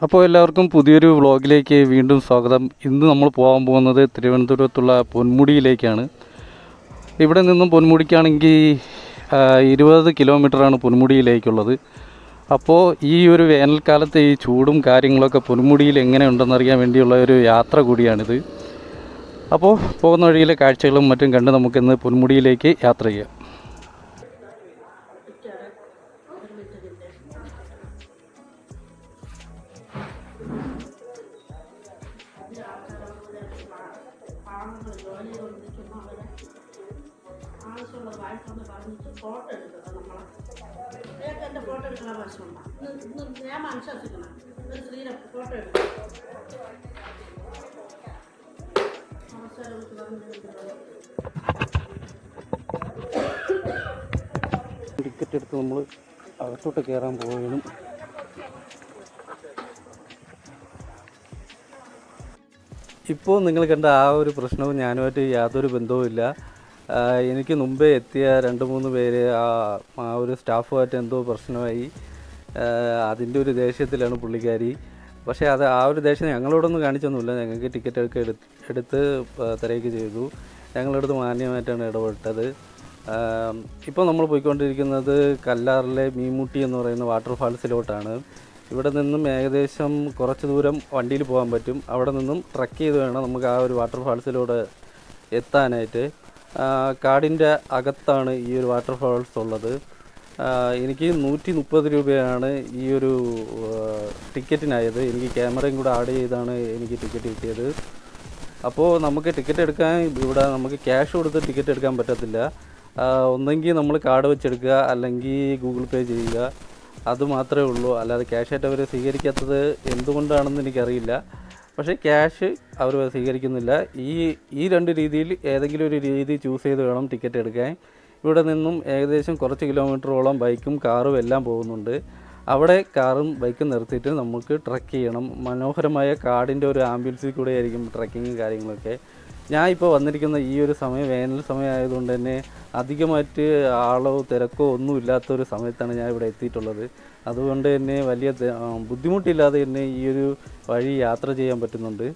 അപ്പോൾ എല്ലാവർക്കും പുതിയൊരു വ്ളോഗിലേക്ക് വീണ്ടും സ്വാഗതം. ഇന്ന് നമ്മൾ പോകാൻ പോകുന്നത് തിരുവനന്തപുരത്തുള്ള പൊന്മുടിയിലേക്കാണ്. ഇവിടെ നിന്നും പൊന്മുടിക്കാണെങ്കിൽ 20 കിലോമീറ്ററാണ് പൊന്മുടിയിലേക്കുള്ളത്. അപ്പോൾ ഈ ഒരു വേനൽക്കാലത്തെ ഈ ചൂടും കാര്യങ്ങളൊക്കെ പൊന്മുടിയിൽ എങ്ങനെ ഉണ്ടെന്നറിയാൻ വേണ്ടിയുള്ള ഒരു യാത്ര കൂടിയാണിത്. അപ്പോൾ പോകുന്ന വഴിയിലെ കാഴ്ചകളും മറ്റും കണ്ട് നമുക്കിന്ന് പൊന്മുടിയിലേക്ക് യാത്ര ചെയ്യാം. ടിക്കറ്റ് എടുത്ത് നമ്മൾ അകത്തോട്ട് കയറാൻ പോവുകയാണ്. ഇപ്പോൾ നിങ്ങൾ കണ്ട ആ ഒരു പ്രശ്നവും ഞാനുമായിട്ട് യാതൊരു ബന്ധവുമില്ല. എനിക്ക് മുമ്പേ എത്തിയ 2-3 പേര് ആ ഒരു സ്റ്റാഫുമായിട്ട് എന്തോ പ്രശ്നമായി. അതിൻ്റെ ഒരു ദേഷ്യത്തിലാണ് പുള്ളിക്കാരി. പക്ഷേ ആ ഒരു ദേഷ്യം ഞങ്ങളോടൊന്നും കാണിച്ചൊന്നുമില്ല. ഞങ്ങൾക്ക് ടിക്കറ്റ് എടുത്ത് തിരക്ക് ചെയ്തു. ഞങ്ങളടുത്ത് മാന്യമായിട്ടാണ് ഇടപെട്ടത്. ഇപ്പോൾ നമ്മൾ പോയിക്കൊണ്ടിരിക്കുന്നത് കല്ലാറിലെ മീൻമുട്ടി എന്ന് പറയുന്ന വാട്ടർഫാൾസിലോട്ടാണ്. ഇവിടെ നിന്നും ഏകദേശം കുറച്ച് ദൂരം വണ്ടിയിൽ പോകാൻ പറ്റും. അവിടെ നിന്നും ട്രക്ക് ചെയ്ത് വേണം നമുക്ക് ആ ഒരു വാട്ടർഫാൾസിലൂടെ എത്താനായിട്ട്. കാടിൻ്റെ അകത്താണ് ഈ ഒരു വാട്ടർഫാൾസ് ഉള്ളത്. എനിക്ക് 130 രൂപയാണ് ഈ ഒരു ടിക്കറ്റിനായത്. എനിക്ക് ക്യാമറയും കൂടെ ആഡ് ചെയ്താണ് എനിക്ക് ടിക്കറ്റ് കിട്ടിയത്. അപ്പോൾ നമുക്ക് ടിക്കറ്റ് എടുക്കാൻ ഇവിടെ നമുക്ക് ക്യാഷ് കൊടുത്ത് ടിക്കറ്റ് എടുക്കാൻ പറ്റത്തില്ല. ഒന്നെങ്കിൽ നമ്മൾ കാർഡ് വെച്ചെടുക്കുക, അല്ലെങ്കിൽ ഗൂഗിൾ പേ ചെയ്യുക. അതുമാത്രമേ ഉള്ളൂ. അല്ലാതെ ക്യാഷായിട്ട് അവർ സ്വീകരിക്കാത്തത് എന്തുകൊണ്ടാണെന്ന് എനിക്കറിയില്ല. പക്ഷേ ക്യാഷ് അവർ സ്വീകരിക്കുന്നില്ല. ഈ 2 രീതിയിൽ ഏതെങ്കിലും ഒരു രീതി ചൂസ് ചെയ്ത് വേണം ടിക്കറ്റ് എടുക്കാൻ. ഇവിടെ നിന്നും ഏകദേശം കുറച്ച് കിലോമീറ്ററോളം ബൈക്കും കാറും എല്ലാം പോകുന്നുണ്ട്. അവിടെ കാറും ബൈക്കും നിർത്തിയിട്ട് നമുക്ക് ട്രക്ക് ചെയ്യണം. മനോഹരമായ കാടിൻ്റെ ഒരു ആംബിയൻസിൽ കൂടെ ആയിരിക്കും ട്രക്കിങ്ങും കാര്യങ്ങളൊക്കെ. ഞാൻ ഇപ്പോൾ വന്നിരിക്കുന്ന ഈ ഒരു സമയം വേനൽ സമയമായതുകൊണ്ട് തന്നെ അധികമായിട്ട് ആളോ തിരക്കോ ഒന്നും ഇല്ലാത്തൊരു സമയത്താണ് ഞാൻ ഇവിടെ എത്തിയിട്ടുള്ളത്. അതുകൊണ്ട് തന്നെ വലിയ ബുദ്ധിമുട്ടില്ലാതെ തന്നെ ഈ ഒരു വഴി യാത്ര ചെയ്യാൻ പറ്റുന്നുണ്ട്.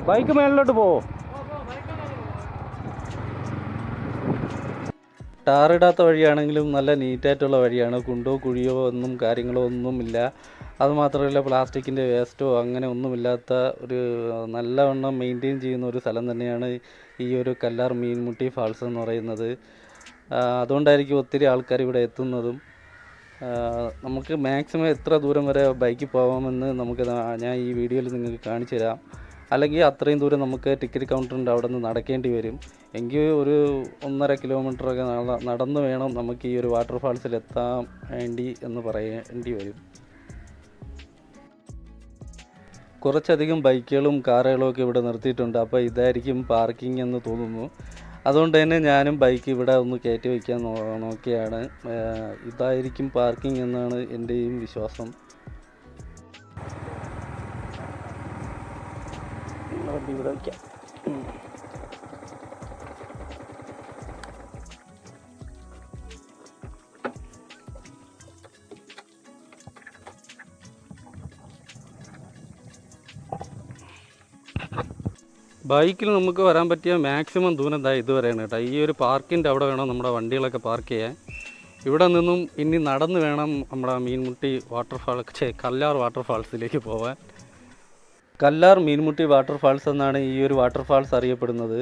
ബൈക്ക് മേളിലോട്ട് പോവോ? ടാറിടാത്ത വഴിയാണെങ്കിലും നല്ല നീറ്റായിട്ടുള്ള വഴിയാണ്. കുണ്ടോ കുഴിയോ ഒന്നും കാര്യങ്ങളോ ഒന്നുമില്ല. അതുമാത്രമല്ല പ്ലാസ്റ്റിക്കിൻ്റെ വേസ്റ്റോ അങ്ങനെ ഒന്നുമില്ലാത്ത ഒരു നല്ലവണ്ണം മെയിൻറ്റെയിൻ ചെയ്യുന്ന ഒരു സ്ഥലം തന്നെയാണ് ഈ ഒരു കല്ലാർ മീൻമുട്ടി ഫാൾസ് എന്ന് പറയുന്നത്. അതുകൊണ്ടായിരിക്കും ഒത്തിരി ആൾക്കാർ ഇവിടെ എത്തുന്നതും. നമുക്ക് മാക്സിമം എത്ര ദൂരം വരെ ബൈക്കിൽ പോകാമെന്ന് ഞാൻ ഈ വീഡിയോയിൽ നിങ്ങൾക്ക് കാണിച്ചു തരാം. അല്ലെങ്കിൽ അത്രയും ദൂരം നമുക്ക് ടിക്കറ്റ് കൗണ്ടറിൻ്റെ അവിടെ നിന്ന് നടക്കേണ്ടി വരും. എങ്കിൽ ഒരു 1.5 കിലോമീറ്ററൊക്കെ നടന്നു വേണം നമുക്ക് ഈ ഒരു വാട്ടർഫാൾസിൽ എത്താൻ വേണ്ടി എന്ന് പറയേണ്ടി വരും. കുറച്ചധികം ബൈക്കുകളും കാറുകളും ഒക്കെ ഇവിടെ നിർത്തിയിട്ടുണ്ട്. അപ്പോൾ ഇതായിരിക്കും പാർക്കിംഗ് എന്ന് തോന്നുന്നു. അതുകൊണ്ട് തന്നെ ഞാനും ബൈക്ക് ഇവിടെ ഒന്ന് കയറ്റി വയ്ക്കാൻ നോക്കിയാണ്. ഇതായിരിക്കും പാർക്കിംഗ് എന്നാണ് എൻ്റെയും വിശ്വാസം. ഇവിടെ വയ്ക്കാം. ബൈക്കിൽ നമുക്ക് വരാൻ പറ്റിയ മാക്സിമം ദൂരം ഇതുവരെയാണ് കേട്ടോ. ഈ ഒരു പാർക്കിൻ്റെ അവിടെ വേണം നമ്മുടെ വണ്ടികളൊക്കെ പാർക്ക് ചെയ്യാൻ. ഇവിടെ നിന്നും ഇനി നടന്ന് വേണം നമ്മുടെ മീൻമുട്ടി കല്ലാർ വാട്ടർഫാൾസിലേക്ക് പോകാൻ. കല്ലാർ മീൻമുട്ടി വാട്ടർഫാൾസ് എന്നാണ് ഈ ഒരു വാട്ടർഫാൾസ് അറിയപ്പെടുന്നത്.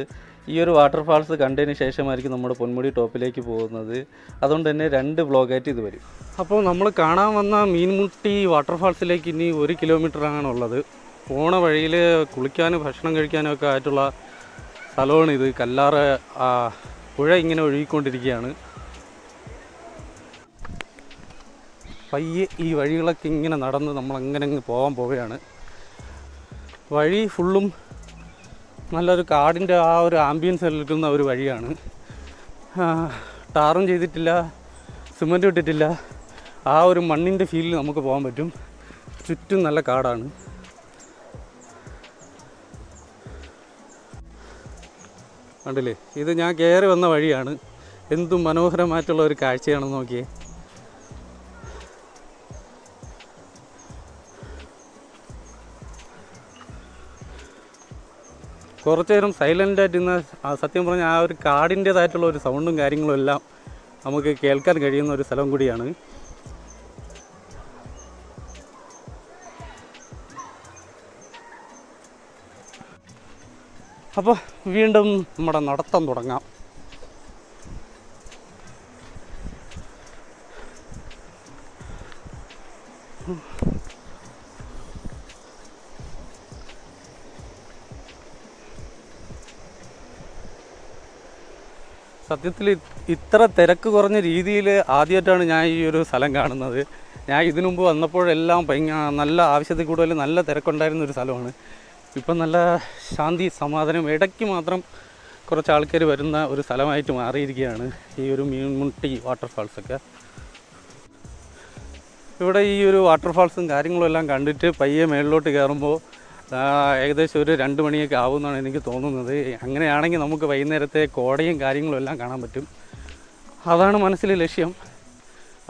ഈ ഒരു വാട്ടർഫാൾസ് കണ്ടതിന് ശേഷമായിരിക്കും നമ്മുടെ പൊന്മുടി ടോപ്പിലേക്ക് പോകുന്നത്. അതുകൊണ്ട് തന്നെ 2 വ്ളോഗായിട്ട് ഇത് വരും. അപ്പോൾ നമ്മൾ കാണാൻ വന്ന മീൻമുട്ടി വാട്ടർഫാൾസിലേക്ക് ഇനി 1 കിലോമീറ്റർ ആണുള്ളത്. പോണ വഴിയിൽ കുളിക്കാനും ഭക്ഷണം കഴിക്കാനും ഒക്കെ ആയിട്ടുള്ള സ്ഥലമാണിത്. കല്ലാറ് പുഴ ഇങ്ങനെ ഒഴുകിക്കൊണ്ടിരിക്കുകയാണ്. പയ്യെ ഈ വഴികളൊക്കെ ഇങ്ങനെ നടന്ന് നമ്മളങ്ങനെ അങ്ങ് പോവുകയാണ്. വഴി ഫുള്ളും നല്ലൊരു കാടിൻ്റെ ആ ഒരു ആംബിയൻസ് നിൽക്കുന്ന ഒരു വഴിയാണ്. ടാറും ചെയ്തിട്ടില്ല, സിമൻറ്റ് ഇട്ടിട്ടില്ല. ആ ഒരു മണ്ണിൻ്റെ ഫീലിൽ നമുക്ക് പോകാൻ പറ്റും. ചുറ്റും നല്ല കാടാണ്. കണ്ടില്ലേ, ഇത് ഞാൻ കയറി വന്ന വഴിയാണ്. എന്തും മനോഹരമായിട്ടുള്ള ഒരു കാഴ്ചയാണെന്ന് നോക്കിയേ. കുറച്ച് നേരം സൈലൻ്റായിട്ട് ഇന്ന് സത്യം പറഞ്ഞാൽ ആ ഒരു കാടിൻ്റേതായിട്ടുള്ള ഒരു സൗണ്ടും കാര്യങ്ങളും എല്ലാം നമുക്ക് കേൾക്കാൻ കഴിയുന്ന ഒരു സ്ഥലം കൂടിയാണ്. അപ്പോൾ വീണ്ടും നമ്മുടെ നടത്തം തുടങ്ങാം. സത്യത്തിൽ ഇത്ര തിരക്ക് കുറഞ്ഞ രീതിയിൽ ആദ്യമായിട്ടാണ് ഞാൻ ഈ ഒരു സ്ഥലം കാണുന്നത്. ഞാൻ ഇതിനു മുമ്പ് വന്നപ്പോഴെല്ലാം നല്ല ആവശ്യത്തിൽ കൂടുതൽ നല്ല തിരക്കുണ്ടായിരുന്ന ഒരു സ്ഥലമാണ്. ഇപ്പം നല്ല ശാന്തി സമാധാനം, ഇടയ്ക്ക് മാത്രം കുറച്ച് ആൾക്കാർ വരുന്ന ഒരു സ്ഥലമായിട്ട് മാറിയിരിക്കുകയാണ് ഈ ഒരു മീൻമുട്ടി വാട്ടർഫാൾസൊക്കെ. ഇവിടെ ഈ ഒരു വാട്ടർഫാൾസും കാര്യങ്ങളും എല്ലാം കണ്ടിട്ട് പയ്യെ മേളിലോട്ട് കയറുമ്പോൾ ഏകദേശം ഒരു 2 മണിയൊക്കെ ആവുമെന്നാണ് എനിക്ക് തോന്നുന്നത്. അങ്ങനെയാണെങ്കിൽ നമുക്ക് വൈകുന്നേരത്തെ കോടയും കാര്യങ്ങളും എല്ലാം കാണാൻ പറ്റും. അതാണ് മനസ്സിൽ ലക്ഷ്യം.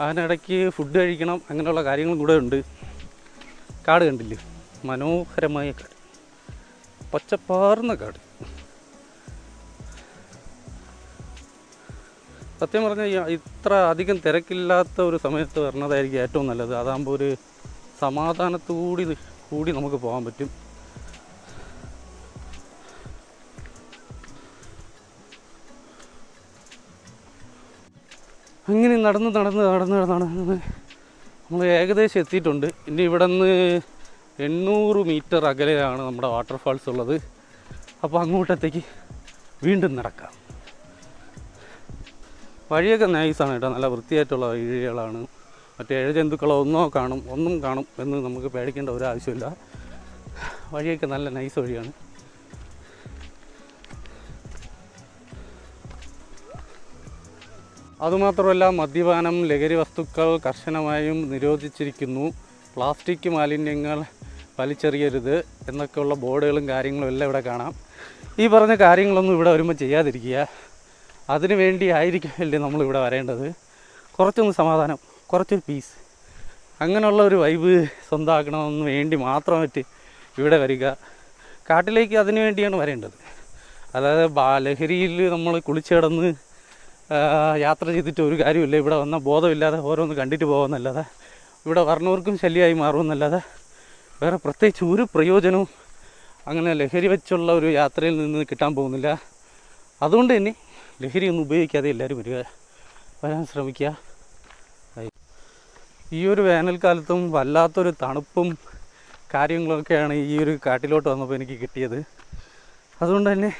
അതിനിടയ്ക്ക് ഫുഡ് കഴിക്കണം, അങ്ങനെയുള്ള കാര്യങ്ങളും കൂടെ ഉണ്ട്. കാട് കണ്ടില്ലേ, മനോഹരമായ കാട്, പച്ചപ്പാർന്ന കാട്. സത്യം പറഞ്ഞാൽ ഇത്ര അധികം തിരക്കില്ലാത്ത ഒരു സമയത്ത് വരണതായിരിക്കും ഏറ്റവും നല്ലത്. അതാകുമ്പോൾ ഒരു സമാധാനത്തോടി നമുക്ക് പോകാൻ പറ്റും. അങ്ങനെ നടന്ന് നമ്മൾ ഏകദേശം എത്തിയിട്ടുണ്ട്. ഇനി ഇവിടെ നിന്ന് 800 മീറ്റർ അകലെയാണ് നമ്മുടെ വാട്ടർഫാൾസ് ഉള്ളത്. അപ്പോൾ അങ്ങോട്ടത്തേക്ക് വീണ്ടും നടക്കാം. വഴിയൊക്കെ നൈസാണ് കേട്ടോ, നല്ല വൃത്തിയായിട്ടുള്ള വഴികളാണ്. മറ്റേ ഇഴജന്തുക്കളോ ഒന്നും കാണും എന്ന് നമുക്ക് പേടിക്കേണ്ട ഒരു ആവശ്യമില്ല. വഴിയൊക്കെ നല്ല നൈസ് വഴിയാണ്. അതുമാത്രമല്ല, മദ്യപാനം, ലഹരി വസ്തുക്കൾ കർശനമായും നിരോധിച്ചിരിക്കുന്നു. പ്ലാസ്റ്റിക് മാലിന്യങ്ങൾ വലിച്ചെറിയരുത് എന്നൊക്കെയുള്ള ബോർഡുകളും കാര്യങ്ങളും എല്ലാം ഇവിടെ കാണാം. ഈ പറഞ്ഞ കാര്യങ്ങളൊന്നും ഇവിടെ വരുമ്പോൾ ചെയ്യാതിരിക്കുക. അതിനു വേണ്ടി ആയിരിക്കില്ലേ നമ്മളിവിടെ വരേണ്ടത്. കുറച്ചൊന്ന് സമാധാനം, കുറച്ചൊരു പീസ്, അങ്ങനെയുള്ള ഒരു വൈബ് സ്വന്തമാക്കണമെന്ന് വേണ്ടി മാത്രമായിട്ട് ഇവിടെ വരിക. കാട്ടിലേക്ക് അതിനു വേണ്ടിയാണ് വരേണ്ടത്. അതായത് ലഹരിയിൽ നമ്മൾ കുളിച്ചിടന്ന് യാത്ര ചെയ്തിട്ട് ഒരു കാര്യമില്ല. ഇവിടെ വന്ന ബോധമില്ലാതെ ഓരോന്ന് കണ്ടിട്ട് പോകുമെന്നല്ലാതെ, ഇവിടെ വരണവർക്കും ശല്യമായി മാറുമെന്നല്ലാതെ വേറെ പ്രത്യേകിച്ച് ഒരു പ്രയോജനവും അങ്ങനെ ലഹരി വെച്ചുള്ള ഒരു യാത്രയിൽ നിന്ന് കിട്ടാൻ പോകുന്നില്ല. അതുകൊണ്ട് തന്നെ ലഹരിയൊന്നും ഉപയോഗിക്കാതെ എല്ലാവരും വരാൻ ശ്രമിക്കുക. ഈ ഒരു വേനൽക്കാലത്തും വല്ലാത്തൊരു തണുപ്പും കാര്യങ്ങളൊക്കെയാണ് ഈ ഒരു കാട്ടിലോട്ട് വന്നപ്പോൾ എനിക്ക് കിട്ടിയത്. അതുകൊണ്ട് തന്നെ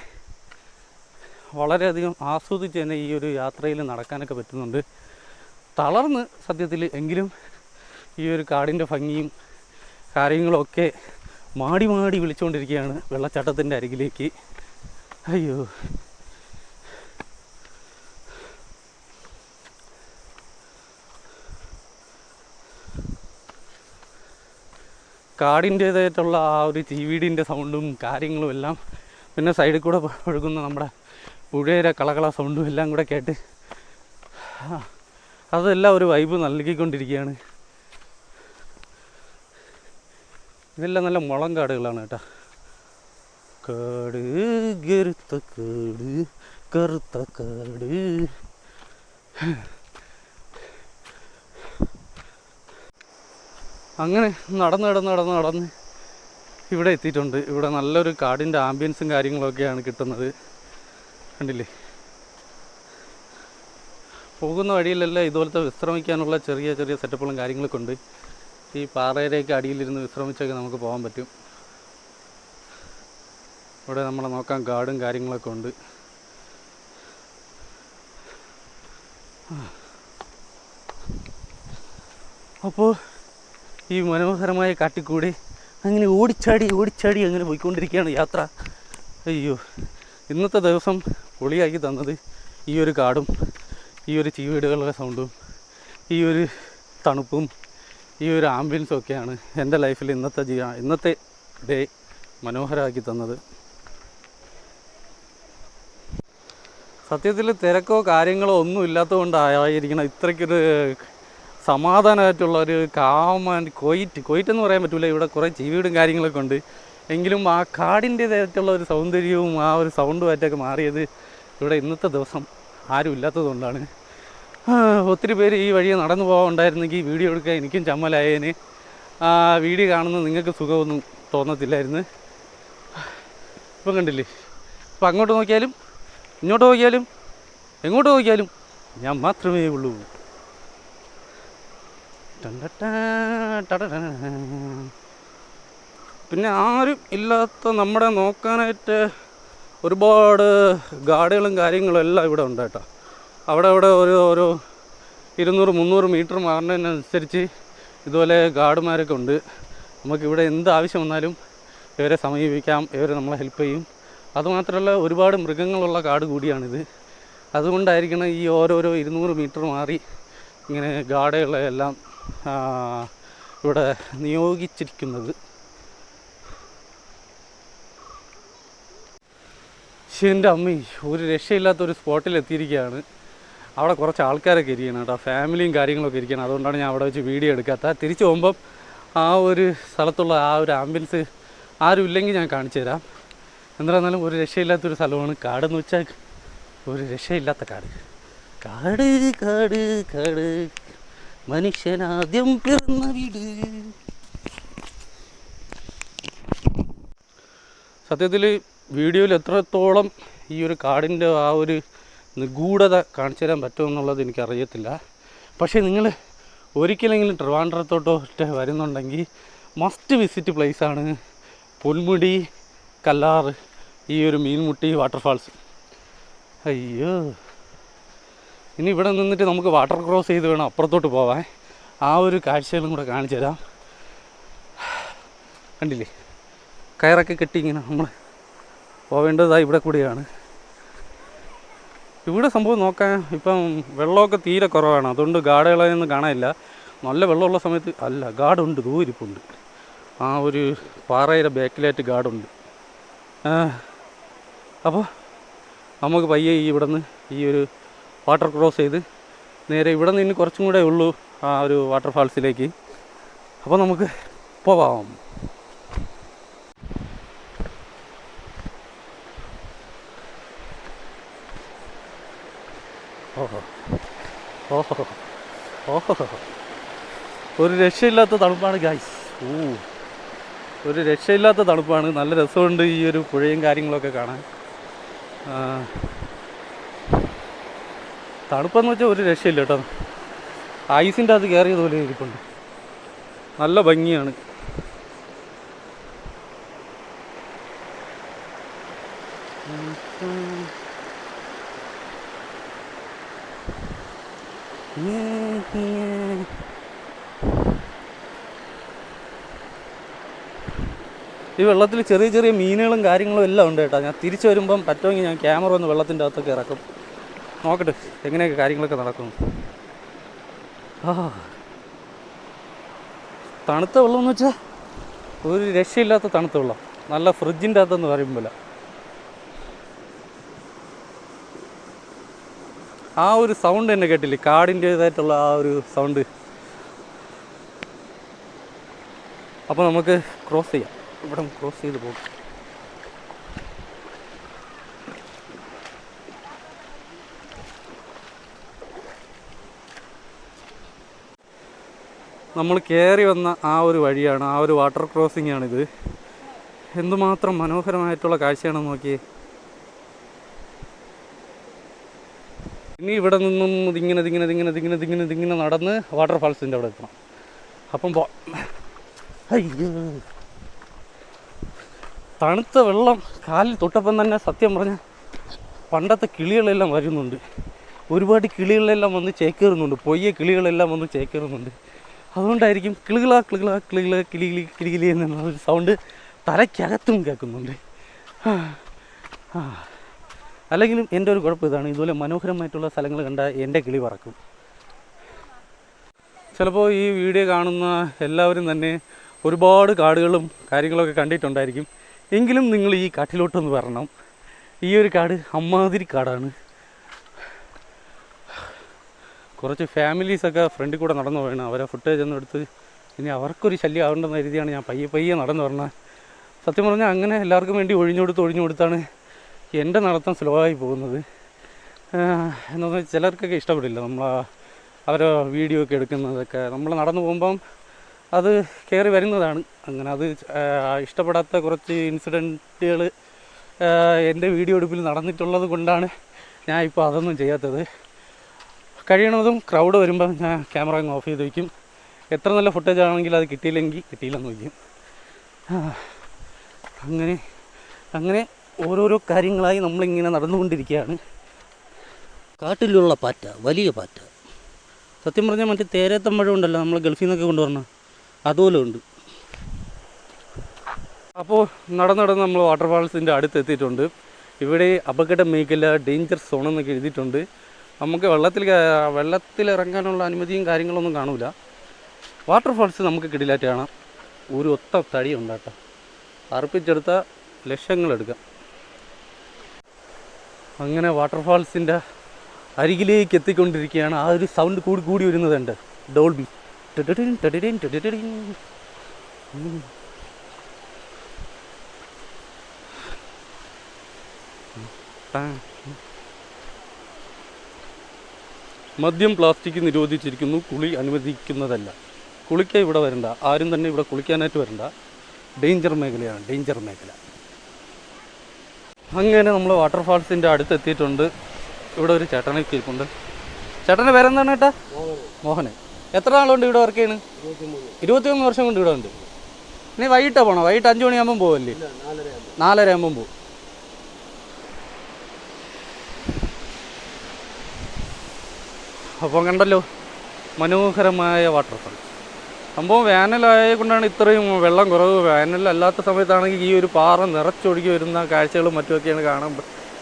വളരെയധികം ആസ്വദിച്ച് തന്നെ ഈ ഒരു യാത്രയിൽ നടക്കാനൊക്കെ പറ്റുന്നുണ്ട്. തളർന്ന് സത്യത്തിൽ, എങ്കിലും ഈ ഒരു കാടിൻ്റെ ഭംഗിയും കാര്യങ്ങളൊക്കെ മാടി വിളിച്ചുകൊണ്ടിരിക്കുകയാണ് വെള്ളച്ചാട്ടത്തിൻ്റെ അരികിലേക്ക്. അയ്യോ, കാടിൻ്റേതായിട്ടുള്ള ആ ഒരു ചീവീടിൻ്റെ സൗണ്ടും കാര്യങ്ങളും എല്ലാം, പിന്നെ സൈഡിൽ കൂടെ ഒഴുകുന്ന നമ്മുടെ പുഴയുടെ കളകള സൗണ്ടും എല്ലാം കൂടെ കേട്ട് അതെല്ലാം ഒരു വൈബ് നൽകിക്കൊണ്ടിരിക്കുകയാണ്. ഇതെല്ലാം നല്ല മുളം കാടുകളാണ് കേട്ടോ. കാട് കറുത്ത കാട്. അങ്ങനെ നടന്ന് ഇവിടെ എത്തിയിട്ടുണ്ട്. ഇവിടെ നല്ലൊരു കാടിൻ്റെ ആംബിയൻസും കാര്യങ്ങളൊക്കെയാണ് കിട്ടുന്നത്. കണ്ടില്ലേ, പോകുന്ന വഴിയിലെല്ലാം ഇതുപോലത്തെ വിശ്രമിക്കാനുള്ള ചെറിയ സെറ്റപ്പുകളും കാര്യങ്ങളൊക്കെ ഉണ്ട്. ഈ പാറയുടെയൊക്കെ അടിയിലിരുന്ന് വിശ്രമിച്ചൊക്കെ നമുക്ക് പോകാൻ പറ്റും. ഇവിടെ നമ്മളെ നോക്കാൻ ഗാർഡും കാര്യങ്ങളൊക്കെ ഉണ്ട്. അപ്പോൾ ഈ മനോഹരമായ കാട്ടിക്കൂടി അങ്ങനെ ഓടിച്ചാടി അങ്ങനെ പോയിക്കൊണ്ടിരിക്കുകയാണ് യാത്ര. അയ്യോ, ഇന്നത്തെ ദിവസം പൊളിയാക്കി തന്നത് ഈ ഒരു കാടും ഈ ഒരു ചീവീടുകളുടെ സൗണ്ടും ഈ ഒരു തണുപ്പും ഈ ഒരു ആംബിയൻസും ഒക്കെയാണ് എൻ്റെ ലൈഫിൽ ഇന്നത്തെ ഡേ മനോഹരമാക്കി തന്നത്. സത്യത്തിൽ തിരക്കോ കാര്യങ്ങളോ ഒന്നും ഇല്ലാത്തതുകൊണ്ടായിരിക്കണം ഇത്രയ്ക്കൊരു സമാധാനമായിട്ടുള്ള ഒരു കാം ആൻഡ് കൊയ്റ്റ് എന്ന് പറയാൻ പറ്റില്ല. ഇവിടെ കുറേ ചീവീടും കാര്യങ്ങളൊക്കെ ഉണ്ട്. എങ്കിലും ആ കാടിൻ്റേതായിട്ടുള്ള ഒരു സൗന്ദര്യവും ആ ഒരു സൗണ്ടുമായിട്ടൊക്കെ മാറിയത് ഇവിടെ ഇന്നത്തെ ദിവസം ആരും ഇല്ലാത്തതുകൊണ്ടാണ്. ഒത്തിരി പേര് ഈ വഴിയെ നടന്നു പോകാനുണ്ടായിരുന്നെങ്കിൽ വീഡിയോ എടുക്കാൻ എനിക്കും ചമ്മലായതിന്. വീഡിയോ കാണുന്നത് നിങ്ങൾക്ക് സുഖമൊന്നും തോന്നത്തില്ലായിരുന്നു. ഇപ്പം കണ്ടില്ലേ, ഇപ്പം അങ്ങോട്ട് നോക്കിയാലും ഇങ്ങോട്ട് നോക്കിയാലും എങ്ങോട്ട് നോക്കിയാലും ഞാൻ മാത്രമേ ഉള്ളൂ. പിന്നെ ആരും ഇല്ലാത്ത നമ്മുടെ നോക്കാനായിട്ട് ഒരുപാട് ഗാർഡുകളും കാര്യങ്ങളും എല്ലാം ഇവിടെ ഉണ്ട് കേട്ടോ. അവിടെ ഓരോ 200-300 മീറ്റർ മാറുന്നതിനനുസരിച്ച് ഇതുപോലെ ഗാർഡുമാരൊക്കെ ഉണ്ട്. നമുക്കിവിടെ എന്ത് ആവശ്യം വന്നാലും ഇവരെ സമീപിക്കാം, ഇവർ നമ്മളെ ഹെൽപ്പ് ചെയ്യും. അതുമാത്രമല്ല ഒരുപാട് മൃഗങ്ങളുള്ള കാട് കൂടിയാണിത്. അതുകൊണ്ടായിരിക്കണം ഈ ഓരോരോ 200 മീറ്റർ മാറി ഇങ്ങനെ ഗാർഡുകളെല്ലാം ഇവിടെ നിയോഗിച്ചിരിക്കുന്നത്. പക്ഷേ എൻ്റെ അമ്മ ഒരു രക്ഷയില്ലാത്തൊരു സ്പോട്ടിലെത്തിയിരിക്കുകയാണ്. അവിടെ കുറച്ച് ആൾക്കാരൊക്കെ ഇരിക്കണം കേട്ടോ, ഫാമിലിയും കാര്യങ്ങളൊക്കെ ഇരിക്കണം. അതുകൊണ്ടാണ് ഞാൻ അവിടെ വെച്ച് വീഡിയോ എടുക്കാത്ത. തിരിച്ചു പോകുമ്പം ആ ഒരു സ്ഥലത്തുള്ള ആ ഒരു ആംബിയൻസ് ആരും ഇല്ലെങ്കിൽ ഞാൻ കാണിച്ചു തരാം. എന്തായിരുന്നാലും ഒരു രക്ഷയില്ലാത്തൊരു സ്ഥലമാണ് കാടെന്ന് വെച്ചാൽ. ഒരു രക്ഷയില്ലാത്ത കാട് കാട് കാട് കാട് മനുഷ്യനാദ്യം പിറന്ന വീട്. സത്യത്തിൽ വീഡിയോയിൽ എത്രത്തോളം ഈ ഒരു കാടിൻ്റെ ആ ഒരു നിഗൂഢത കാണിച്ചു തരാൻ പറ്റുമെന്നുള്ളത് എനിക്കറിയത്തില്ല. പക്ഷേ നിങ്ങൾ ഒരിക്കലെങ്കിലും ട്രിവാൻഡ്രത്തോട്ടോ വരുന്നുണ്ടെങ്കിൽ മസ്റ്റ് വിസിറ്റ് പ്ലേസാണ് പൊന്മുടി, കല്ലാർ, ഈ ഒരു മീൻമുട്ടി വാട്ടർഫാൾസ്. അയ്യോ, ഇനി ഇവിടെ നിന്നിട്ട് നമുക്ക് വാട്ടർ ക്രോസ് ചെയ്ത് വേണം അപ്പുറത്തോട്ട് പോവാൻ. ആ ഒരു കാഴ്ചകളും കൂടെ കാണിച്ചു തരാം. കണ്ടില്ലേ, കയറൊക്കെ കെട്ടി ഇങ്ങനെ നമ്മൾ പോവേണ്ടതായി ഇവിടെ കൂടിയാണ്. ഇവിടെ സംഭവം നോക്കാൻ ഇപ്പം വെള്ളമൊക്കെ തീരെ കുറവാണ്. അതുകൊണ്ട് ഗാർഡുകളൊന്നും കാണാനില്ല. നല്ല വെള്ളമുള്ള സമയത്ത് അല്ല, ഗാർഡുണ്ട്, ദൂരിപ്പുണ്ട്. ആ ഒരു പാറയുടെ ബാക്കിലായിട്ട് ഗാർഡുണ്ട്. അപ്പോൾ നമുക്ക് പയ്യെ ഇവിടെ നിന്ന് ഈ ഒരു വാട്ടർ ക്രോസ് ചെയ്ത് നേരെ ഇവിടെ നിന്ന് ഇനി കുറച്ചും കൂടെ ഉള്ളൂ ആ ഒരു വാട്ടർഫാൾസിലേക്ക്. അപ്പോൾ നമുക്ക് പോവാം. ഓഹോ ഓഹോ ഓഹോ, ഒരു രക്ഷയില്ലാത്ത തണുപ്പാണ് ഗൈസ്. ഒരു രക്ഷയില്ലാത്ത തണുപ്പാണ്. നല്ല രസമുണ്ട് ഈ ഒരു പുഴയും കാര്യങ്ങളൊക്കെ കാണാൻ. തണുപ്പെന്ന് വെച്ചാൽ ഒരു രക്ഷയില്ല കേട്ടോ. ഐസിൻ്റെ അത് കയറിയതുപോലെ ഇരിപ്പുണ്ട്. നല്ല ഭംഗിയാണ്. ഈ വെള്ളത്തിൽ ചെറിയ ചെറിയ മീനുകളും കാര്യങ്ങളും എല്ലാം ഉണ്ട് കേട്ടോ. ഞാൻ തിരിച്ചു വരുമ്പം പറ്റുമെങ്കിൽ ഞാൻ ക്യാമറ ഒന്ന് വെള്ളത്തിൻ്റെ അകത്തൊക്കെ ഇറക്കും. നോക്കട്ടെ എങ്ങനെയൊക്കെ കാര്യങ്ങളൊക്കെ നടക്കും. തണുത്ത വെള്ളം എന്ന് വെച്ചാൽ ഒരു രക്ഷയില്ലാത്ത തണുത്ത വെള്ളം. നല്ല ഫ്രിഡ്ജിൻ്റെ അകത്തെന്ന് പറയുമ്പോൾ ആ ഒരു സൗണ്ട് തന്നെ കേട്ടില്ലേ, കാടിൻ്റേതായിട്ടുള്ള ആ ഒരു സൗണ്ട്. അപ്പോൾ നമുക്ക് ക്രോസ് ചെയ്യാം. ഇവിടെ ക്രോസ് ചെയ്ത് പോകും. നമ്മൾ കയറി വന്ന ആ ഒരു വഴിയാണ്, ആ ഒരു വാട്ടർ ക്രോസിംഗ് ആണിത്. എന്തുമാത്രം മനോഹരമായിട്ടുള്ള കാഴ്ചയാണെന്ന് നോക്കിയേ. ഇനി ഇവിടെ നിന്നും ഇതിങ്ങനെ നടന്ന് വാട്ടർഫാൾസിൻ്റെ അവിടെ എത്തണം. അപ്പം അയ്യോ, തണുത്ത വെള്ളം കാലിൽ തൊട്ടപ്പം തന്നെ സത്യം പറഞ്ഞാൽ പണ്ടത്തെ കിളികളെല്ലാം വരുന്നുണ്ട്. ഒരുപാട് കിളികളെല്ലാം വന്ന് ചേക്കേറുന്നുണ്ട്. പൊയ്യ കിളികളെല്ലാം വന്ന് ചേക്കേറുന്നുണ്ട്. അതുകൊണ്ടായിരിക്കും കിളുകിള കിളുകിള കിളുകിള കിളികിളി കിളികിളി എന്നുള്ള സൗണ്ട് തലയ്ക്കകത്തും കേൾക്കുന്നുണ്ട്. അല്ലെങ്കിലും എൻ്റെ ഒരു കുഴപ്പം ഇതാണ്, ഇതുപോലെ മനോഹരമായിട്ടുള്ള സ്ഥലങ്ങൾ കണ്ടാൽ എൻ്റെ കിളി പറക്കും. ചിലപ്പോൾ ഈ വീഡിയോ കാണുന്ന എല്ലാവരും തന്നെ ഒരുപാട് കാടുകളും കാര്യങ്ങളൊക്കെ കണ്ടിട്ടുണ്ടായിരിക്കും. എങ്കിലും നിങ്ങൾ ഈ കാട്ടിലോട്ടൊന്ന് വരണം. ഈ ഒരു കാട് അമ്മാതിരി കാടാണ്. കുറച്ച് ഫാമിലീസൊക്കെ ഫ്രണ്ടിൽ കൂടെ നടന്നു പോകണം. അവരെ ഫുട്ടേജ് ഒന്നും എടുത്ത് ഇനി അവർക്കൊരു ശല്യം ആവേണ്ടെന്ന രീതിയാണ് ഞാൻ പയ്യെ നടന്നു പറഞ്ഞത്. സത്യം പറഞ്ഞാൽ അങ്ങനെ എല്ലാവർക്കും വേണ്ടി ഒഴിഞ്ഞു കൊടുത്താണ് എൻ്റെ നടത്തം സ്ലോ ആയി പോകുന്നത്. എന്ന് പറഞ്ഞാൽ ചിലർക്കൊക്കെ ഇഷ്ടപ്പെടില്ല അവരെ വീഡിയോ ഒക്കെ എടുക്കുന്നതൊക്കെ. നമ്മൾ നടന്നു പോകുമ്പം അത് കയറി വരുന്നതാണ്. അങ്ങനെ അത് ഇഷ്ടപ്പെടാത്ത കുറച്ച് ഇൻസിഡൻറ്റുകൾ എൻ്റെ വീഡിയോ എടുപ്പിൽ നടന്നിട്ടുള്ളത് കൊണ്ടാണ് ഞാൻ ഇപ്പോൾ അതൊന്നും ചെയ്യാത്തത്. കഴിയണതും ക്രൗഡ് വരുമ്പോൾ ഞാൻ ക്യാമറ അങ്ങ് ഓഫ് ചെയ്ത് വയ്ക്കും. എത്ര നല്ല ഫുട്ടേജ് ആണെങ്കിൽ അത് കിട്ടിയില്ലെന്ന് വയ്ക്കും. അങ്ങനെ ഓരോരോ കാര്യങ്ങളായി നമ്മളിങ്ങനെ നടന്നുകൊണ്ടിരിക്കുകയാണ്. കാട്ടിലുള്ള പാറ്റ, വലിയ പാറ്റ. സത്യം പറഞ്ഞാൽ മറ്റേ തേരേത്തമ്പഴം ഉണ്ടല്ലോ, നമ്മൾ ഗൾഫിൽ നിന്നൊക്കെ കൊണ്ടുവരണ അതുപോലെ ഉണ്ട്. അപ്പോൾ നടന്ന് നമ്മൾ വാട്ടർഫാൾസിൻ്റെ അടുത്ത് എത്തിയിട്ടുണ്ട്. ഇവിടെ അപകട മേഖല, ഡേഞ്ചർ സോൺ എന്നൊക്കെ എഴുതിയിട്ടുണ്ട്. നമുക്ക് വെള്ളത്തിലിറങ്ങാനുള്ള അനുമതിയും കാര്യങ്ങളൊന്നും കാണൂല. വാട്ടർഫാൾസ് നമുക്ക് കിടിലായിട്ട് കാണാം. ഒരു ഒത്ത തടി ഉണ്ടാട്ടോ, അർപ്പിച്ചെടുത്ത ലക്ഷങ്ങളെടുക്കാം. അങ്ങനെ വാട്ടർഫാൾസിൻ്റെ അരികിലേക്ക് എത്തിക്കൊണ്ടിരിക്കുകയാണ്. ആ ഒരു സൗണ്ട് കൂടി വരുന്നതുണ്ട്, ഡോൾബി. മദ്യം, പ്ലാസ്റ്റിക് നിരോധിച്ചിരിക്കുന്നു. കുളി അനുവദിക്കുന്നതല്ല. കുളിക്കാൻ ഇവിടെ വരണ്ട, ആരും തന്നെ ഇവിടെ കുളിക്കാനായിട്ട് വരണ്ട. ഡേഞ്ചർ മേഖലയാണ്, ഡേഞ്ചർ മേഖല. അങ്ങനെ നമ്മൾ വാട്ടർഫാൾസിൻ്റെ അടുത്തെത്തിയിട്ടുണ്ട്. ഇവിടെ ഒരു ചേട്ടനെ ഇരിപ്പുണ്ട്. ചേട്ടൻ്റെ പേരെന്താണ് ചേട്ടാ? മോഹന്. എത്ര നാളുണ്ട് ഇവിടെ വർക്ക് ചെയ്യണ്? 23 വർഷം കൊണ്ട് ഇവിടെ ഉണ്ട്. ഇനി വൈകിട്ടാണ് പോകണം. വൈകിട്ട് 5 മണിയാകുമ്പം പോവല്ലേ? 4:30 ആകുമ്പം പോകും. അപ്പം കണ്ടല്ലോ, മനോഹരമായ വാട്ടർഫാൾ. സംഭവം വേനലായ കൊണ്ടാണ് ഇത്രയും വെള്ളം കുറവ്. വേനലല്ലാത്ത സമയത്താണെങ്കിൽ ഈ ഒരു പാറ നിറച്ചൊഴുകി വരുന്ന കാഴ്ചകളും മറ്റുമൊക്കെയാണ്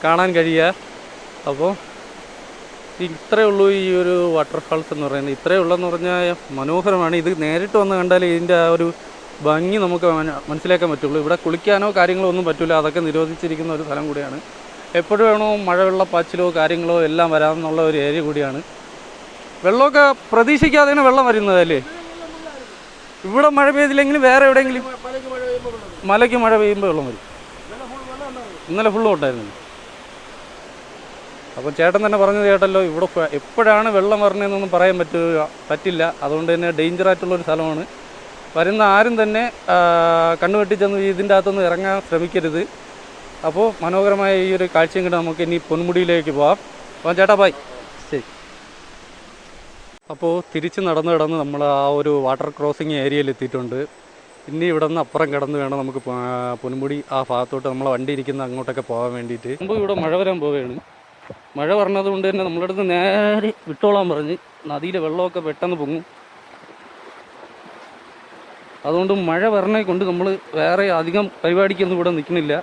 കാണാൻ കഴിയുക. അപ്പോൾ ഇത്രയേ ഉള്ളൂ ഈ ഒരു വാട്ടർഫാൾസ് എന്ന് പറയുന്നത്. ഇത്രയേ ഉള്ളതെന്ന് പറഞ്ഞാൽ മനോഹരമാണ്. ഇത് നേരിട്ട് വന്ന് കണ്ടാൽ ഇതിൻ്റെ ആ ഒരു ഭംഗി നമുക്ക് മനസ്സിലാക്കാൻ പറ്റുള്ളൂ. ഇവിടെ കുളിക്കാനോ കാര്യങ്ങളോ ഒന്നും പറ്റില്ല, അതൊക്കെ നിരോധിച്ചിരിക്കുന്ന ഒരു സ്ഥലം കൂടിയാണ്. എപ്പോഴും വേണോ മഴവെള്ളപ്പാച്ചിലോ കാര്യങ്ങളോ എല്ലാം വരാമെന്നുള്ള ഒരു ഏരിയ കൂടിയാണ്. വെള്ളമൊക്കെ പ്രതീക്ഷിക്കാതെയാണ് വെള്ളം വരുന്നതല്ലേ. ഇവിടെ മഴ പെയ്തില്ലെങ്കിലും വേറെ എവിടെയെങ്കിലും മലയ്ക്ക് മഴ പെയ്യുമ്പോൾ വെള്ളം വരും. ഇന്നലെ ഫുള്ളും ഉണ്ടായിരുന്നു. അപ്പം ചേട്ടൻ തന്നെ പറഞ്ഞത് കേട്ടല്ലോ, ഇവിടെ എപ്പോഴാണ് വെള്ളം വരണതെന്നൊന്നും പറയാൻ പറ്റില്ല. അതുകൊണ്ട് തന്നെ ഡേഞ്ചറായിട്ടുള്ളൊരു സ്ഥലമാണ്. വരുന്ന ആരും തന്നെ കണ്ണുവെട്ടിച്ചെന്ന് ഇതിൻ്റെ അകത്തൊന്നും ഇറങ്ങാൻ ശ്രമിക്കരുത്. അപ്പോൾ മനോഹരമായ ഈ ഒരു കാഴ്ചയും കണ്ട് നമുക്ക് ഇനി പൊന്മുടിയിലേക്ക് പോവാം. അപ്പം ചേട്ടാ ബൈ, ശരി. അപ്പോൾ തിരിച്ച് നടന്ന് നമ്മൾ ആ ഒരു വാട്ടർ ക്രോസിങ് ഏരിയയിൽ എത്തിയിട്ടുണ്ട്. ഇനി ഇവിടെ നിന്ന് അപ്പുറം കിടന്ന് വേണം നമുക്ക് പൊന്മുടി ആ ഭാഗത്തോട്ട് നമ്മളെ വണ്ടി ഇരിക്കുന്ന അങ്ങോട്ടൊക്കെ പോകാൻ വേണ്ടിയിട്ട്. മുമ്പ് ഇവിടെ മഴ വരാൻ പോവുകയാണ്. മഴ പറഞ്ഞത് കൊണ്ട് തന്നെ നമ്മളടുത്ത് നേരെ വിട്ടോളാൻ പറഞ്ഞ്. നദിയിലെ വെള്ളമൊക്കെ പെട്ടെന്ന് പൊങ്ങും. അതുകൊണ്ട് മഴ വരണേ കൊണ്ട് നമ്മൾ വേറെ അധികം പരിപാടിക്കൊന്നും ഇവിടെ നിൽക്കുന്നില്ല,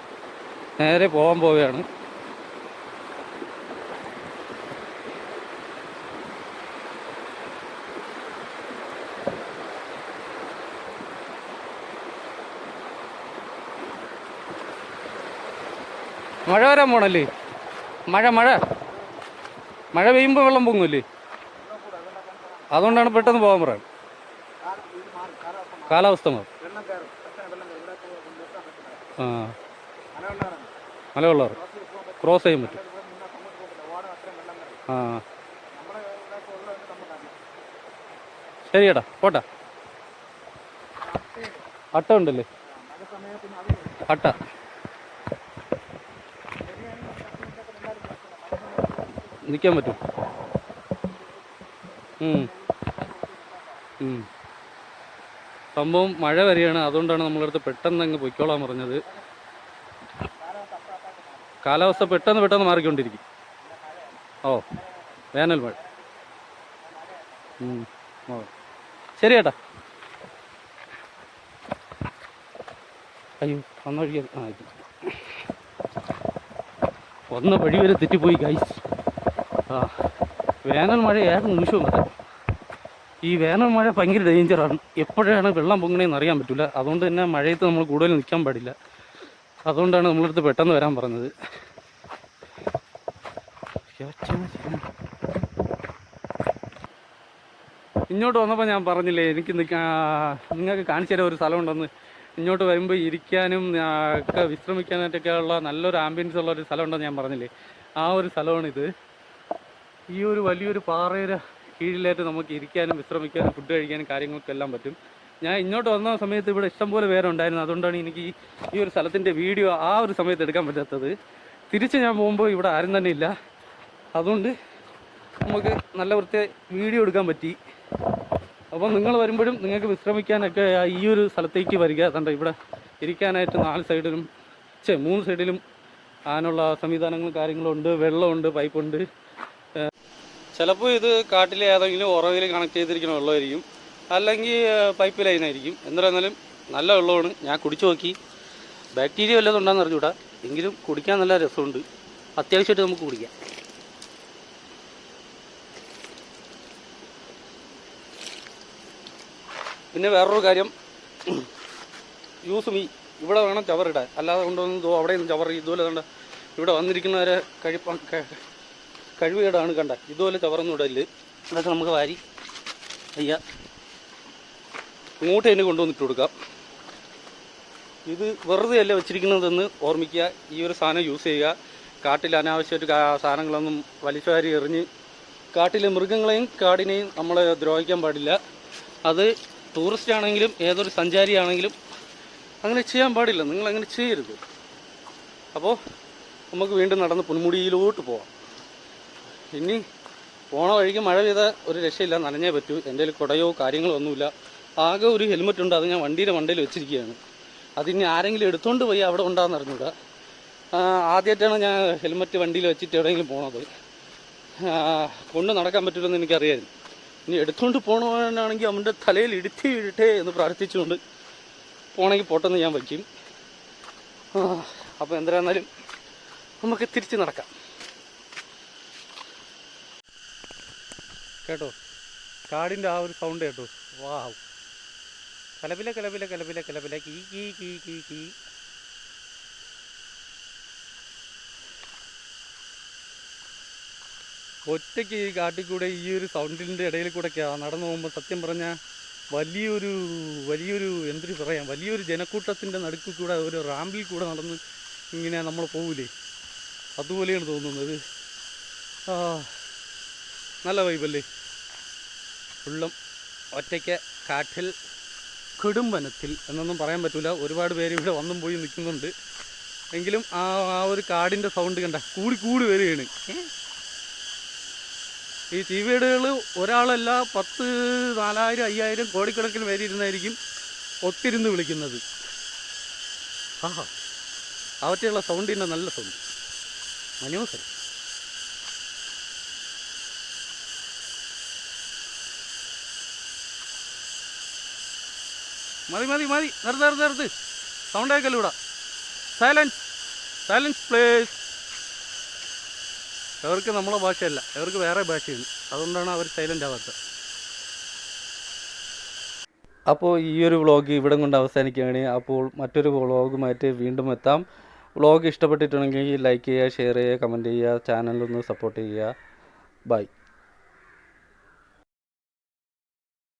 നേരെ പോകാൻ പോവുകയാണ്. മഴ വരാൻ പോണല്ലേ? മഴ പെയ്യുമ്പോൾ വെള്ളം പൊങ്ങുമല്ലേ? അതുകൊണ്ടാണ് പെട്ടെന്ന് പോകാൻ പറയാം. കാലാവസ്ഥ മാറും. ആ, മലവെള്ളം ക്രോസ് ചെയ്യാൻ പറ്റും. ആ, ശരി ചേട്ടാ, പോട്ടാ. അട്ട ഉണ്ടല്ലേ? അട്ട നിൽക്കാൻ പറ്റും. സംഭവം മഴ വരികയാണ്. അതുകൊണ്ടാണ് നമ്മളടുത്ത് പെട്ടെന്ന് അങ്ങ് പൊയ്ക്കോളാൻ പറഞ്ഞത്. കാലാവസ്ഥ പെട്ടെന്ന് മാറിക്കൊണ്ടിരിക്കും. ഓ, വേനൽ മഴ. ശരി ചേട്ടാ. അയ്യോ വന്ന വഴി വന്ന വഴി വരെ തെറ്റിപ്പോയി ഗൈസ്. വേനൽ മഴ ഏത് നിമിഷവും വരാം. ഈ വേനൽ മഴ ഭയങ്കര ഡേഞ്ചറാണ്. എപ്പോഴാണ് വെള്ളം പൊങ്ങണേന്ന് അറിയാൻ പറ്റില്ല. അതുകൊണ്ട് തന്നെ മഴയത്ത് നമ്മൾ കൂടുതൽ നിൽക്കാൻ പാടില്ല. അതുകൊണ്ടാണ് നമ്മളടുത്ത് പെട്ടെന്ന് വരാൻ പറഞ്ഞത്. ഇങ്ങോട്ട് വന്നപ്പോൾ ഞാൻ പറഞ്ഞില്ലേ എനിക്ക് നിങ്ങൾക്ക് കാണിച്ചു തരാൻ ഒരു സ്ഥലമുണ്ടെന്ന്. ഇങ്ങോട്ട് വരുമ്പോൾ ഇരിക്കാനും ഒക്കെ വിശ്രമിക്കാനായിട്ടൊക്കെയുള്ള നല്ലൊരു ആംബിയൻസ് ഉള്ള ഒരു സ്ഥലമുണ്ടെന്ന് ഞാൻ പറഞ്ഞില്ലേ, ആ ഒരു സ്ഥലമാണിത്. ഈ ഒരു വലിയൊരു പാറയുടെ കീഴിലായിട്ട് നമുക്ക് ഇരിക്കാനും വിശ്രമിക്കാനും ഫുഡ് കഴിക്കാനും കാര്യങ്ങൾക്കെല്ലാം പറ്റും. ഞാൻ ഇങ്ങോട്ട് വന്ന സമയത്ത് ഇവിടെ ഇഷ്ടംപോലെ പേരുണ്ടായിരുന്നു. അതുകൊണ്ടാണ് എനിക്ക് ഈ ഒരു സ്ഥലത്തിൻ്റെ വീഡിയോ ആ ഒരു സമയത്ത് എടുക്കാൻ പറ്റാത്തത്. തിരിച്ച് ഞാൻ പോകുമ്പോൾ ഇവിടെ ആരും തന്നെ ഇല്ല. അതുകൊണ്ട് നമുക്ക് നല്ല വൃത്തിയായി വീഡിയോ എടുക്കാൻ പറ്റി. അപ്പം നിങ്ങൾ വരുമ്പോഴും നിങ്ങൾക്ക് വിശ്രമിക്കാനൊക്കെ ഈ ഒരു സ്ഥലത്തേക്ക് വരിക. അതുകൊണ്ട് ഇവിടെ ഇരിക്കാനായിട്ട് 4 സൈഡിലും 3 സൈഡിലും അതിനുള്ള സംവിധാനങ്ങളും കാര്യങ്ങളും ഉണ്ട്. വെള്ളമുണ്ട്, പൈപ്പുണ്ട്. ചിലപ്പോൾ ഇത് കാട്ടിലെ ഏതെങ്കിലും ഉറവിൽ കണക്ട് ചെയ്തിരിക്കുന്ന വെള്ളമായിരിക്കും, അല്ലെങ്കിൽ പൈപ്പ് ലൈനായിരിക്കും. എന്തിരുന്നാലും നല്ല വെള്ളമാണ്. ഞാൻ കുടിച്ചു നോക്കി. ബാക്ടീരിയ വല്ലതും ഉണ്ടെന്ന് അറിഞ്ഞൂടാ, എങ്കിലും കുടിക്കാൻ നല്ല രസമുണ്ട്. അത്യാവശ്യമായിട്ട് നമുക്ക് കുടിക്കാം. പിന്നെ വേറൊരു കാര്യം, യൂസ് മീ ഇവിടെ വേണം ചവറിടാൻ. അല്ലാതെ കൊണ്ടുവന്ന് അവിടെ നിന്ന് ചവർ ഇതുപോലെ കണ്ട ഇവിടെ വന്നിരിക്കുന്നവരെ കഴിവുകേടാണ് കണ്ട. ഇതുപോലെ ചവറൊന്നും ഇടല്. അതൊക്കെ നമുക്ക് വാരി ഇങ്ങോട്ട് തന്നെ കൊണ്ടുവന്നിട്ട് കൊടുക്കാം. ഇത് വെറുതെ അല്ല വെച്ചിരിക്കുന്നതെന്ന് ഓർമ്മിക്കുക. ഈ ഒരു സാധനം യൂസ് ചെയ്യുക. കാട്ടിൽ അനാവശ്യമായിട്ട് സാധനങ്ങളൊന്നും വലിച്ചുവാരി എറിഞ്ഞ് കാട്ടിലെ മൃഗങ്ങളെയും കാടിനെയും നമ്മൾ ദ്രോഹിക്കാൻ പാടില്ല. അത് ടൂറിസ്റ്റ് ആണെങ്കിലും ഏതൊരു സഞ്ചാരിയാണെങ്കിലും അങ്ങനെ ചെയ്യാൻ പാടില്ല. നിങ്ങളങ്ങനെ ചെയ്യരുത്. അപ്പോൾ നമുക്ക് വീണ്ടും നടന്ന് പൊന്മുടിയിലോട്ട് പോവാം. ഇനി പോണ വഴിക്ക് മഴ പെയ്ത ഒരു രക്ഷയില്ല, നനഞ്ഞേ പറ്റൂ. എൻ്റെ കയ്യിൽ കുടയോ കാര്യങ്ങളോ ഒന്നുമില്ല. ആകെ ഒരു ഹെൽമെറ്റ് ഉണ്ട്, അത് ഞാൻ വണ്ടിയുടെ മണ്ടയിൽ വെച്ചിരിക്കുകയാണ്. അതിനി ആരെങ്കിലും എടുത്തുകൊണ്ട് പോയി അവിടെ ഉണ്ടാകുന്ന അറിഞ്ഞൂടാ. ആദ്യമായിട്ടാണ് ഞാൻ ഹെൽമെറ്റ് വണ്ടിയിൽ വെച്ചിട്ട് എവിടെയെങ്കിലും പോണത്. കൊണ്ട് നടക്കാൻ പറ്റില്ലെന്ന് എനിക്കറിയായിരുന്നു. ഇനി എടുത്തുകൊണ്ട് പോകണമെന്നാണെങ്കിൽ അവൻ്റെ തലയിൽ ഇടുത്തി വീഴട്ടെ എന്ന് പ്രാർത്ഥിച്ചുകൊണ്ട് പോണെങ്കിൽ പോട്ടെന്ന് ഞാൻ വയ്ക്കും. അപ്പോൾ എന്തായിരുന്നാലും നമുക്ക് തിരിച്ച് നടക്കാം. കേട്ടോ, കാടിൻ്റെ ആ ഒരു സൗണ്ട് കേട്ടോ. വാവ്, കലപില കലപില കലപില കലപില കീ കീ കീ കീ കീ. ഒറ്റയ്ക്ക് ഈ കാട്ടിൽ കൂടെ ഈ ഒരു സൗണ്ടിൻ്റെ ഇടയിൽ കൂടെയൊക്കെയാണ് നടന്നു പോകുമ്പോൾ സത്യം പറഞ്ഞാൽ വലിയൊരു എന്തിനു പറയാം, വലിയൊരു ജനക്കൂട്ടത്തിൻ്റെ നടുക്കിൽ കൂടെ ഒരു റാമ്പിൽ കൂടെ നടന്ന് ഇങ്ങനെ നമ്മൾ പോകില്ലേ, അതുപോലെയാണ് തോന്നുന്നത്. നല്ല വൈബല്ലേ. ഉള്ളം ഒറ്റയ്ക്ക് കാട്ടിൽ കൊടുംവനത്തിൽ എന്നൊന്നും പറയാൻ പറ്റില്ല. ഒരുപാട് പേര് ഇവിടെ വന്നും പോയി നിൽക്കുന്നുണ്ട്. എങ്കിലും ആ ഒരു കാടിൻ്റെ സൗണ്ട് കണ്ട കൂടി വരികയാണ്. ഈ ചീവീടുകൾ ഒരാളല്ല 10, 4000, 5000 കോടിക്കണക്കിന് പേര് ഇരുന്നായിരിക്കും ഒത്തിരുന്ന് വിളിക്കുന്നത്. അവറ്റയുള്ള സൗണ്ടിൻ്റെ നല്ല സൗണ്ട് മനോഹരം. മതി നിർത്ത് സൗണ്ട് ആക്കല്ലോ. ഇവിടെ സൈലൻസ് പ്ലേസ്. അവർക്ക് നമ്മളെ ഭാഷയല്ല, അവർക്ക് വേറെ ഭാഷയാണ്. അതുകൊണ്ടാണ് അവർ സൈലൻ്റ് ആവാത്തത്. അപ്പോൾ ഈ ഒരു വ്ളോഗ് ഇവിടെ കൊണ്ട് അവസാനിക്കുകയാണ്. അപ്പോൾ മറ്റൊരു വ്ളോഗുമായിട്ട് വീണ്ടും എത്താം. വ്ളോഗ് ഇഷ്ടപ്പെട്ടിട്ടുണ്ടെങ്കിൽ ലൈക്ക് ചെയ്യുക, ഷെയർ ചെയ്യുക, കമൻറ്റ് ചെയ്യുക, ചാനലൊന്ന് സപ്പോർട്ട് ചെയ്യുക. ബൈ.